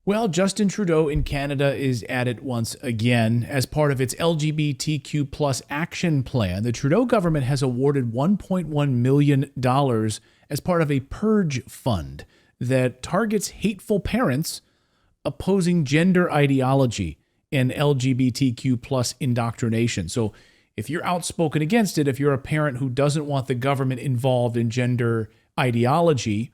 Well, Justin Trudeau in Canada is at it once again. As part of its LGBTQ plus action plan, the Trudeau government has awarded $1.1 million as part of a Purge fund that targets hateful parents opposing gender ideology and LGBTQ plus indoctrination. So if you're outspoken against it, if you're a parent who doesn't want the government involved in gender ideology,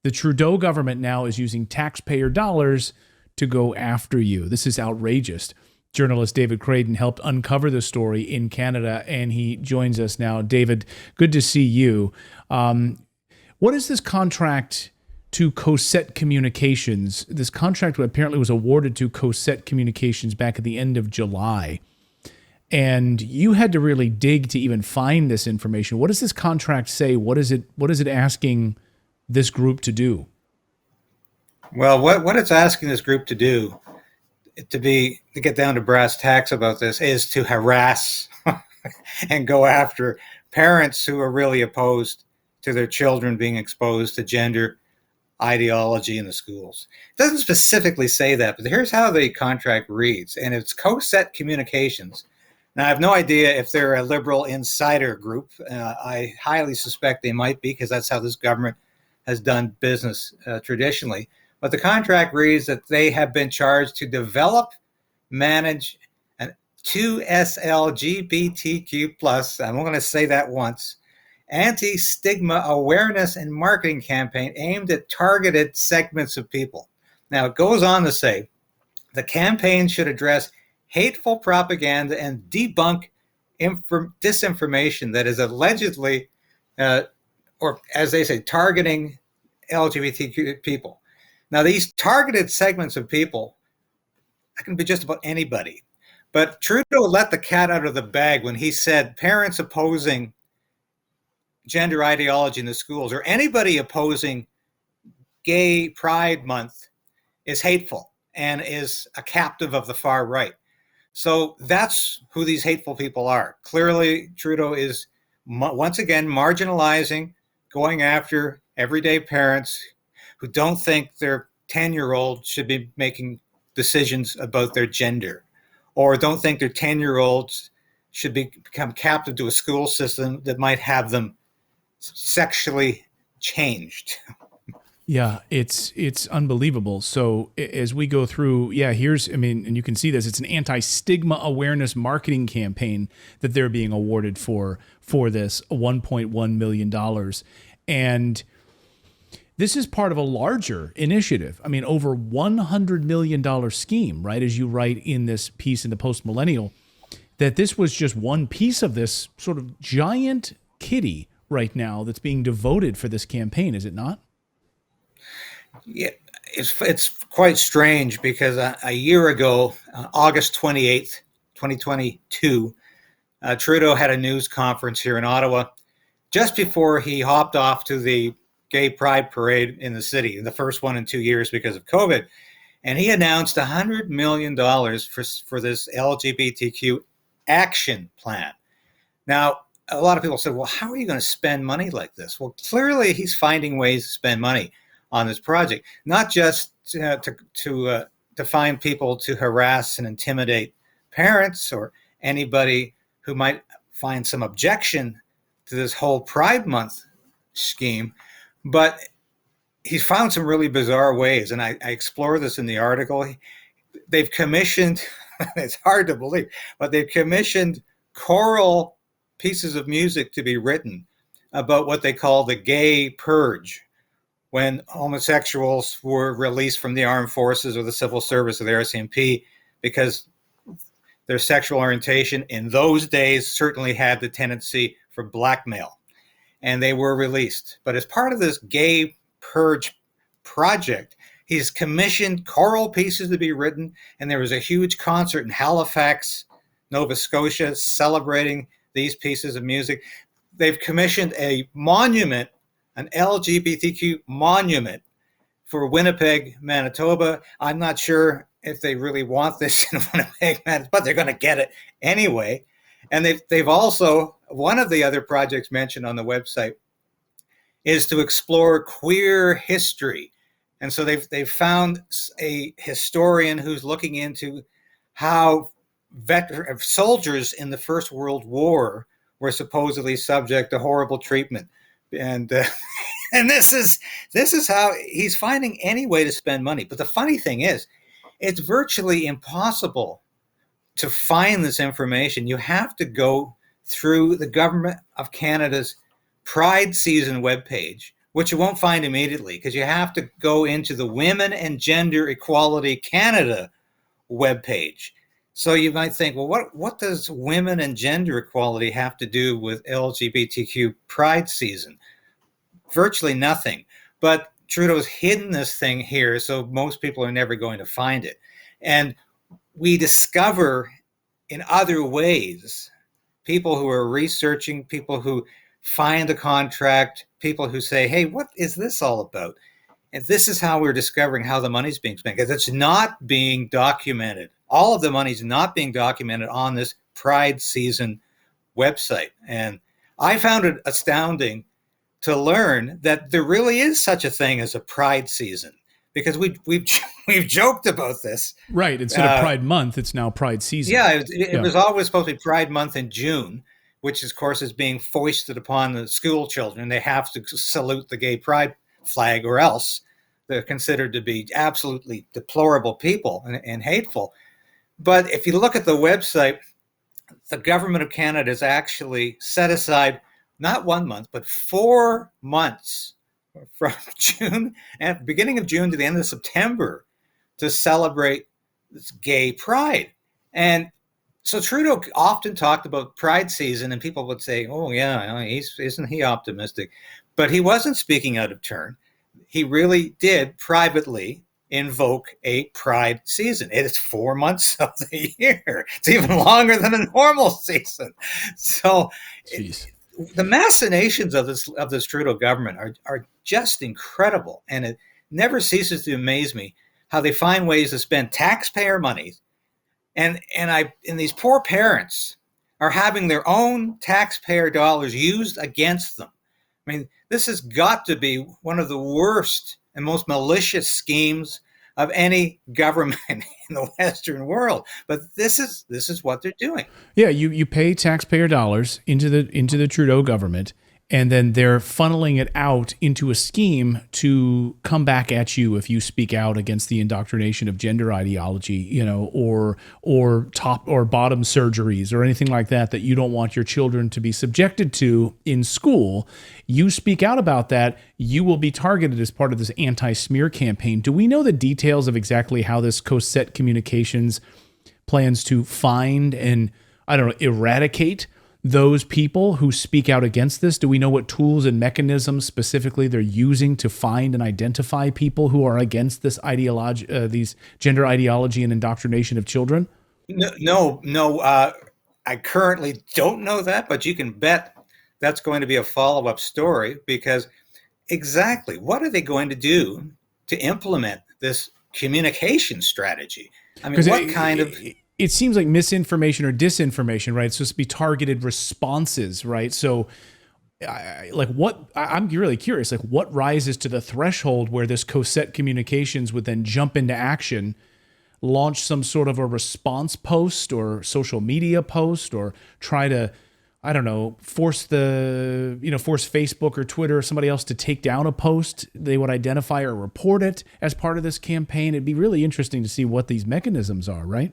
the Trudeau government now is using taxpayer dollars to go after you. This is outrageous. Journalist David Krayden helped uncover the story in Canada, and he joins us now. David, good to see you. What is this contract to Cosette Communications? This contract apparently was awarded to Cosette Communications back at the end of July. And you had to really dig to even find this information. What does this contract say? What is it asking this group to do? Well, what it's asking this group to do, to get down to brass tacks about this, is to harass and go after parents who are really opposed to their children being exposed to gender ideology in the schools. It doesn't specifically say that, but here's how the contract reads, and it's Cosette Communications. Now, I have no idea if they're a liberal insider group. I highly suspect they might be, because that's how this government has done business traditionally. But the contract reads that they have been charged to develop, manage an 2SLGBTQ+, I'm going to say that once, anti-stigma awareness and marketing campaign aimed at targeted segments of people. Now, it goes on to say, the campaign should address hateful propaganda and debunk disinformation that is allegedly or as they say, targeting LGBTQ people. Now, these targeted segments of people, that can be just about anybody. But Trudeau let the cat out of the bag when he said parents opposing gender ideology in the schools, or anybody opposing Gay Pride Month, is hateful and is a captive of the far right. So that's who these hateful people are. Clearly, Trudeau is once again marginalizing, going after everyday parents who don't think their 10-year-old should be making decisions about their gender, or don't think their 10-year-olds should become captive to a school system that might have them sexually changed. Yeah, it's unbelievable. So as we go through, and you can see this, it's an anti-stigma awareness marketing campaign that they're being awarded for this $1.1 million. And this is part of a larger initiative. I mean, over $100 million scheme, right? As you write in this piece in the Post-Millennial, that this was just one piece of this sort of giant kitty right now that's being devoted for this campaign, is it not? Yeah, it's quite strange, because a year ago, August 28th, 2022, Trudeau had a news conference here in Ottawa just before he hopped off to the Gay Pride Parade in the city, the first one in 2 years because of COVID. And he announced $100 million for this LGBTQ action plan. Now, a lot of people said, well, how are you going to spend money like this? Well, clearly he's finding ways to spend money on this project, not just to find people to harass and intimidate parents or anybody who might find some objection to this whole Pride Month scheme, but he's found some really bizarre ways, and I explore this in the article. They've commissioned, it's hard to believe, but they've commissioned choral pieces of music to be written about what they call the gay purge, when homosexuals were released from the armed forces or the civil service or the RCMP because their sexual orientation in those days certainly had the tendency for blackmail, and they were released. But as part of this gay purge project, he's commissioned choral pieces to be written, and there was a huge concert in Halifax, Nova Scotia, celebrating these pieces of music. They've commissioned a monument, an LGBTQ monument, for Winnipeg, Manitoba. I'm not sure if they really want this in Winnipeg, but they're going to get it anyway. And they've also, one of the other projects mentioned on the website is to explore queer history And so they've found a historian who's looking into how soldiers in the First World War were supposedly subject to horrible treatment, and and this is how he's finding any way to spend money. But the funny thing is, it's virtually impossible to find this information. You have to go through the Government of Canada's Pride Season webpage, which you won't find immediately because you have to go into the Women and Gender Equality Canada webpage. So you might think, well, what does women and gender equality have to do with LGBTQ Pride Season? Virtually nothing. But Trudeau's hidden this thing here, so most people are never going to find it. And we discover in other ways people who are researching, people who find the contract, people who say, hey, what is this all about? And this is how we're discovering how the money's being spent, because it's not being documented. All of the money's not being documented on this Pride Season website. And I found it astounding to learn that there really is such a thing as a Pride Season, because we've joked about this. Right. Instead of Pride Month, it's now Pride Season. Yeah, it was always supposed to be Pride Month in June, which, of course, is being foisted upon the school children. They have to salute the gay pride flag, or else they're considered to be absolutely deplorable people and hateful. But if you look at the website, the Government of Canada has actually set aside not 1 month, but 4 months from June, at the beginning of June to the end of September, to celebrate this gay pride. And so Trudeau often talked about Pride Season, and people would say, oh, yeah, isn't he optimistic? But he wasn't speaking out of turn. He really did privately invoke a Pride Season. It is 4 months of the year. It's even longer than a normal season. So the machinations of this Trudeau government are just incredible. And it never ceases to amaze me how they find ways to spend taxpayer money. And these poor parents are having their own taxpayer dollars used against them. I mean, this has got to be one of the worst and most malicious schemes of any government in the Western world. But this is what they're doing. Yeah, you pay taxpayer dollars into the Trudeau government, and then they're funneling it out into a scheme to come back at you if you speak out against the indoctrination of gender ideology, or top or bottom surgeries or anything like that you don't want your children to be subjected to in school. You speak out about that, you will be targeted as part of this anti-smear campaign. Do we know the details of exactly how this Cosette Communications plans to find and, eradicate those people who speak out against this? Do we know what tools and mechanisms specifically they're using to find and identify people who are against this ideology, these gender ideology and indoctrination of children? No. I currently don't know that, but you can bet that's going to be a follow-up story, because exactly what are they going to do to implement this communication strategy? I mean, what kind of... It seems like misinformation or disinformation, right? It's supposed to be targeted responses, right? So I'm really curious, what rises to the threshold where this Cosette Communications would then jump into action, launch some sort of a response post or social media post, or try to, force Facebook or Twitter or somebody else to take down a post they would identify or report it as part of this campaign? It'd be really interesting to see what these mechanisms are, right?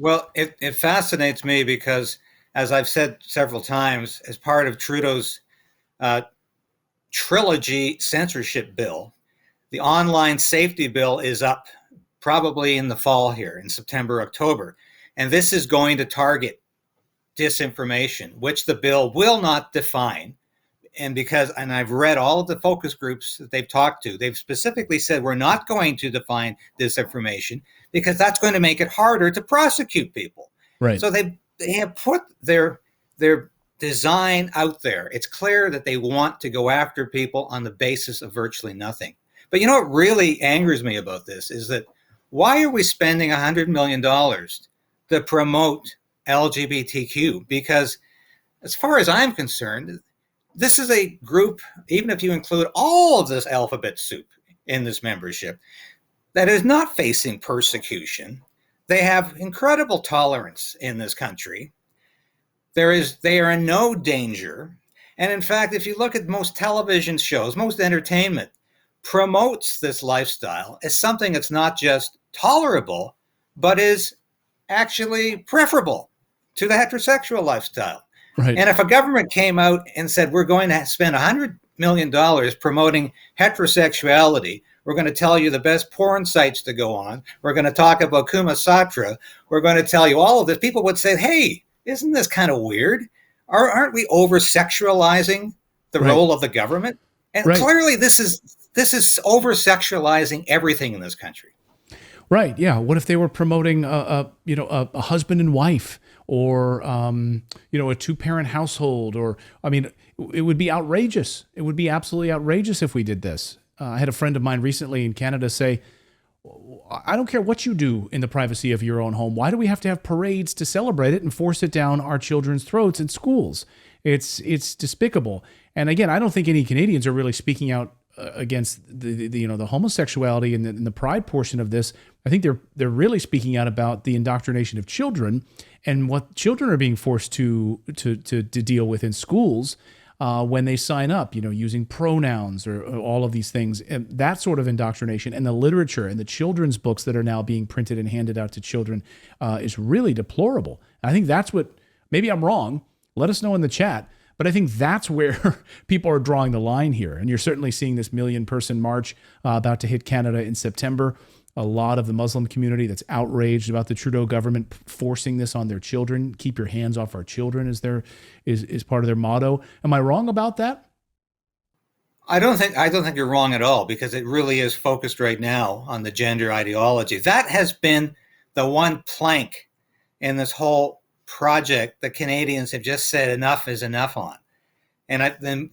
Well, it fascinates me because, as I've said several times, as part of Trudeau's trilogy censorship bill, the online safety bill is up probably in the fall here, in September, October. And this is going to target disinformation, which the bill will not define. And I've read all of the focus groups that they've talked to, they've specifically said we're not going to define disinformation because that's going to make it harder to prosecute people. Right. So they have put their design out there. It's clear that they want to go after people on the basis of virtually nothing. But what really angers me about this is that why are we spending $100 million to promote LGBTQ? Because as far as I'm concerned, this is a group, even if you include all of this alphabet soup, in this membership that is not facing persecution. They have incredible tolerance in this country. They are in no danger. And in fact, if you look at most television shows, most entertainment promotes this lifestyle as something that's not just tolerable, but is actually preferable to the heterosexual lifestyle. Right. And if a government came out and said, we're going to spend $100 million promoting heterosexuality, we're going to tell you the best porn sites to go on, we're going to talk about Kuma Satra, we're going to tell you all of this, people would say, hey, isn't this kind of weird? Aren't we over-sexualizing the role of the government? And clearly this is over-sexualizing everything in this country. Right. Yeah. What if they were promoting a husband and wife, or a 2-parent household? Or, I mean, it would be outrageous. It would be absolutely outrageous if we did this. I had a friend of mine recently in Canada say, I don't care what you do in the privacy of your own home. Why do we have to have parades to celebrate it and force it down our children's throats in schools? It's despicable. And again, I don't think any Canadians are really speaking out against the homosexuality and the pride portion of this. I think they're really speaking out about the indoctrination of children and what children are being forced to deal with in schools when they sign up, using pronouns or all of these things. And that sort of indoctrination, and the literature and the children's books that are now being printed and handed out to children is really deplorable. I think that's what, maybe I'm wrong, let us know in the chat, but I think that's where people are drawing the line here. And you're certainly seeing this 1 million person march about to hit Canada in September. A lot of the Muslim community that's outraged about the Trudeau government forcing this on their children. Keep your hands off our children is part of their motto. Am I wrong about that? I don't think you're wrong at all, because it really is focused right now on the gender ideology. That has been the one plank in this whole project that Canadians have just said enough is enough on. And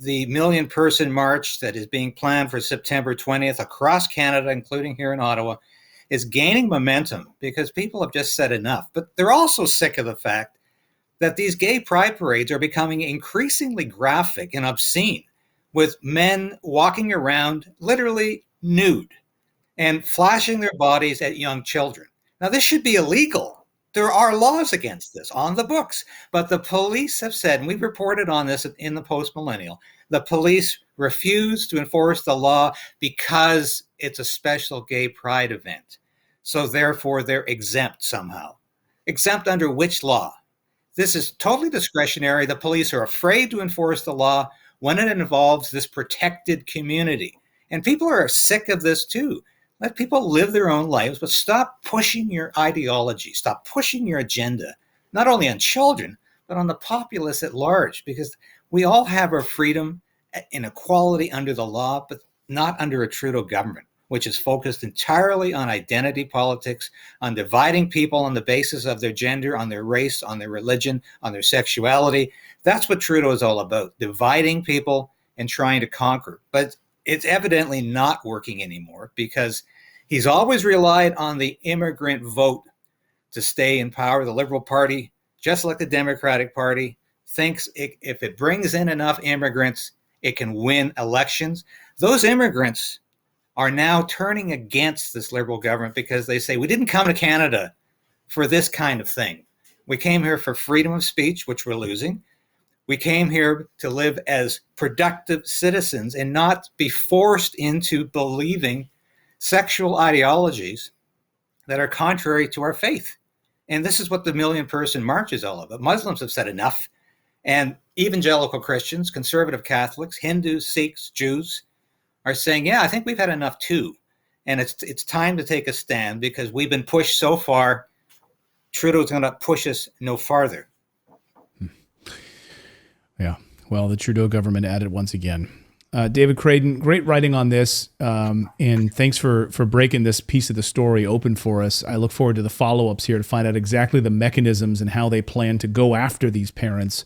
the 1 million person march that is being planned for September 20th across Canada, including here in Ottawa, is gaining momentum because people have just said enough. But they're also sick of the fact that these gay pride parades are becoming increasingly graphic and obscene, with men walking around literally nude and flashing their bodies at young children. Now, this should be illegal. There are laws against this on the books, but the police have said, and we've reported on this in the Post-Millennial, the police refuse to enforce the law because it's a special gay pride event. So therefore, they're exempt somehow. Exempt under which law? This is totally discretionary. The police are afraid to enforce the law when it involves this protected community. And people are sick of this too. Let people live their own lives, but stop pushing your ideology. Stop pushing your agenda, not only on children, but on the populace at large, because we all have our freedom and equality under the law, but not under a Trudeau government, which is focused entirely on identity politics, on dividing people on the basis of their gender, on their race, on their religion, on their sexuality. That's what Trudeau is all about, dividing people and trying to conquer. But it's evidently not working anymore, because he's always relied on the immigrant vote to stay in power. The Liberal Party, just like the Democratic Party, thinks if it brings in enough immigrants, it can win elections. Those immigrants are now turning against this Liberal government because they say, we didn't come to Canada for this kind of thing. We came here for freedom of speech, which we're losing. We came here to live as productive citizens and not be forced into believing sexual ideologies that are contrary to our faith. And this is what the 1 million person march is all about. Muslims have said enough. And evangelical Christians, conservative Catholics, Hindus, Sikhs, Jews are saying, yeah, I think we've had enough too. And it's time to take a stand, because we've been pushed so far. Trudeau's going to push us no farther. Yeah. Well, the Trudeau government at it once again. David Krayden, great writing on this, and thanks for breaking this piece of the story open for us. I look forward to the follow-ups here to find out exactly the mechanisms and how they plan to go after these parents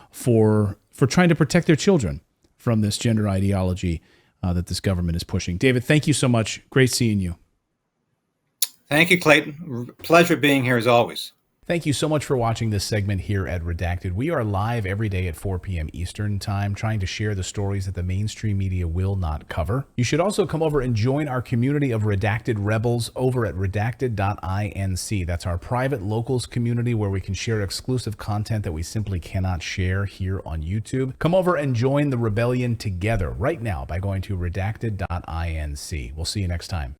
for trying to protect their children from this gender ideology that this government is pushing. David, thank you so much. Great seeing you. Thank you, Clayton. Pleasure being here as always. Thank you so much for watching this segment here at Redacted. We are live every day at 4 p.m. Eastern Time, trying to share the stories that the mainstream media will not cover. You should also come over and join our community of Redacted Rebels over at redacted.inc. That's our private locals community where we can share exclusive content that we simply cannot share here on YouTube. Come over and join the rebellion together right now by going to redacted.inc. We'll see you next time.